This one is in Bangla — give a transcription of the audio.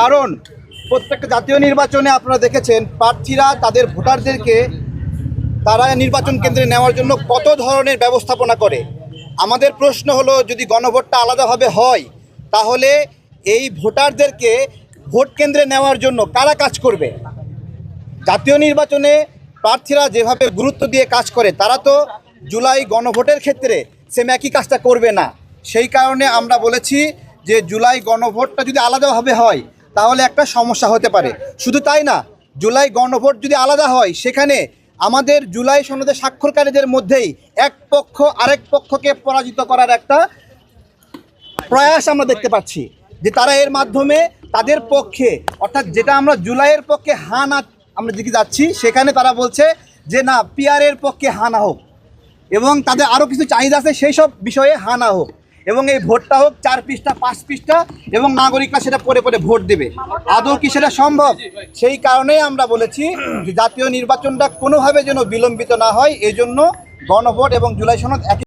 কারণ প্রত্যেকটা জাতীয় নির্বাচনে আপনারা দেখেছেন প্রার্থীরা তাদের ভোটারদেরকে তারা নির্বাচন কেন্দ্রে নেওয়ার জন্য কত ধরনের ব্যবস্থাপনা করে। আমাদের প্রশ্ন হলো, যদি গণভোটটা আলাদাভাবে হয় তাহলে এই ভোটারদেরকে ভোট কেন্দ্রে নেওয়ার জন্য কারা কাজ করবে? জাতীয় নির্বাচনে প্রার্থীরা যেভাবে গুরুত্ব দিয়ে কাজ করে, তারা তো জুলাই গণভোটের ক্ষেত্রে সেম একই কাজটা করবে না। সেই কারণে আমরা বলেছি যে জুলাই গণভোটটা যদি আলাদাভাবে হয় তাহলে একটা সমস্যা হতে পারে। শুধু তাই না, জুলাই গণভোট যদি আলাদা হয় সেখানে আমাদের জুলাই সনদে স্বাক্ষরকারীদের মধ্যেই এক পক্ষ আরেক পক্ষকে পরাজিত করার একটা প্রয়াস আমরা দেখতে পাচ্ছি, যে তারা এর মাধ্যমে তাদের পক্ষে, অর্থাৎ যেটা আমরা জুলাইয়ের পক্ষে হা না আমরা দিকে যাচ্ছি, সেখানে তারা বলছে যে না, পিআরের পক্ষে হা না হোক, এবং তাদের আরও কিছু চাহিদা আছে সেই সব বিষয়ে হা না হোক, এবং এই ভোটটা হোক 4 পৃষ্ঠা 5 পৃষ্ঠা, এবং নাগরিকরা সেটা পরে পরে ভোট দেবে। আদৌ কি সেটা সম্ভব? সেই কারণেই আমরা বলেছি যে জাতীয় নির্বাচনটা কোনোভাবে যেন বিলম্বিত না হয়, এজন্য গণভোট এবং জুলাই সনদ একই